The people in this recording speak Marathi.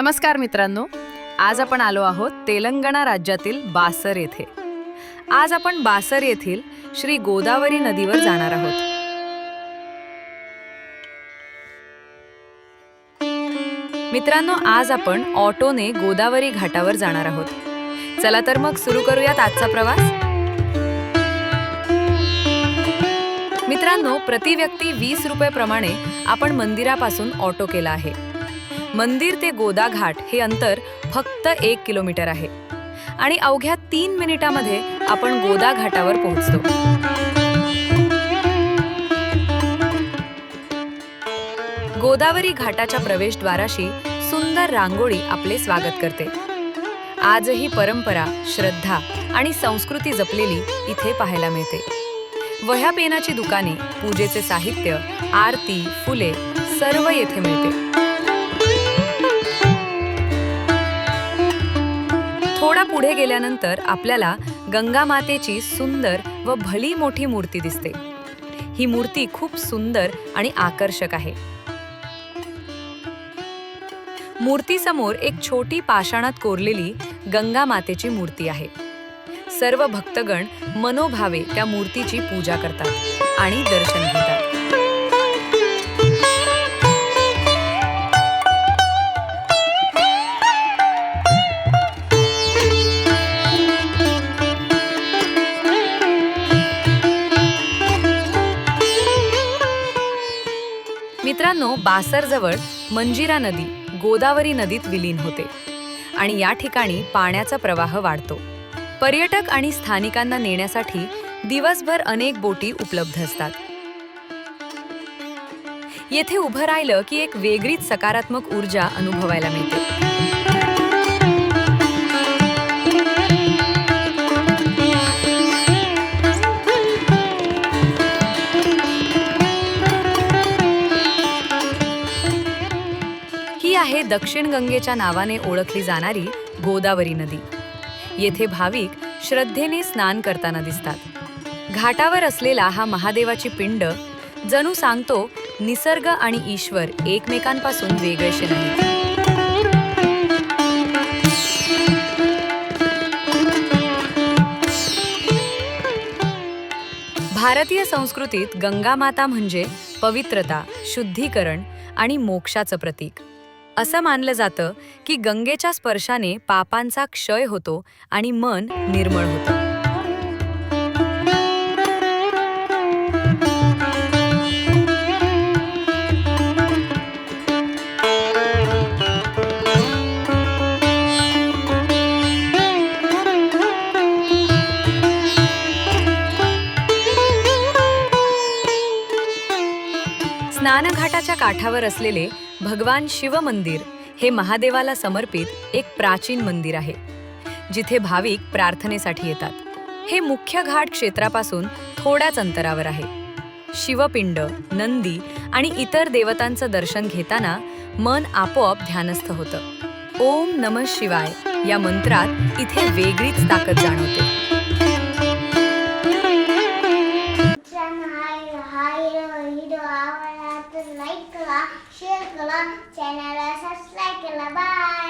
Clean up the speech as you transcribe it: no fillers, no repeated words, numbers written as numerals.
नमस्कार मित्रांनो, आज आपण आलो आहोत तेलंगणा राज्यातील बासर येथे। आज आपण बासर येथील श्री गोदावरी नदीवर जाणार आहोत। मित्रांनो, आज आपण ऑटोने गोदावरी घाटावर जाणार आहोत। चला तर मग सुरू करूयात आजचा प्रवास। मित्रांनो, प्रति व्यक्ती 20 रुपये प्रमाणे आपण मंदिरापासून ऑटो केला आहे। मंदिर ते गोदा घाट हे अंतर फक्त 1 किलोमीटर आहे आणि अवघ्या 3 मिनिटांमध्ये आपण गोदा घाटावर पोहोचतो। गोदावरी घाटाच्या प्रवेशद्वाराशी सुंदर रांगोळी आपले स्वागत करते। आजही परंपरा, श्रद्धा आणि संस्कृती जपलेली इथे पाहायला मिळते। वह्या पेनाची दुकाने, पूजेचे साहित्य, आरती, फुले सर्व येथे मिळते। थोडा पुढे गेल्यानंतर आपल्याला गंगा मातेची सुंदर व भली मोठी मूर्ती दिसते। ही मूर्ती खूप सुंदर आणि आकर्षक आहे। मूर्तीसमोर एक छोटी पाषाणात कोरलेली गंगा मातेची मूर्ती आहे। सर्व भक्तगण मनोभावे त्या मूर्तीची पूजा करतात आणि दर्शन घेतात। मित्रांनो, बासरजवळ मंजिरा नदी गोदावरी नदीत विलीन होते आणि या ठिकाणी पाण्याचा प्रवाह वाढतो। पर्यटक आणि स्थानिकांना नेण्यासाठी दिवसभर अनेक बोटी उपलब्ध असतात। येथे उभं राहिलं की एक वेगळीच सकारात्मक ऊर्जा अनुभवायला मिळते। ही आहे दक्षिण गंगेच्या नावाने ओळखली जाणारी गोदावरी नदी। येथे भाविक श्रद्धेने स्नान करताना दिसतात। घाटावर असलेला हा महादेवाची पिंड जणू सांगतो, निसर्ग आणि ईश्वर एकमेकांपासून वेगळेसे नाहीत। भारतीय संस्कृतीत गंगा माता म्हणजे पवित्रता, शुद्धीकरण आणि मोक्षाचं प्रतीक। असं मानलं जातं की गंगेच्या स्पर्शाने पापांचा क्षय होतो आणि मन निर्मळ होतं। स्नानघाटाच्या काठावर असलेले भगवान शिव मंदिर हे महादेवाला समर्पित एक प्राचीन मंदिर आहे, जिथे भाविक प्रार्थनेसाठी येतात। हे मुख्य घाट क्षेत्रापासून थोड्याच अंतरावर आहे। शिवपिंड, नंदी आणि इतर देवतांचं दर्शन घेताना मन आपोआप ध्यानस्थ होतं। ओम नमः शिवाय या मंत्रात इथे वेगळीच ताकद जाणवते। लाईक करा, शेअर करा, चॅनलला सबस्क्राईब करा। बाय।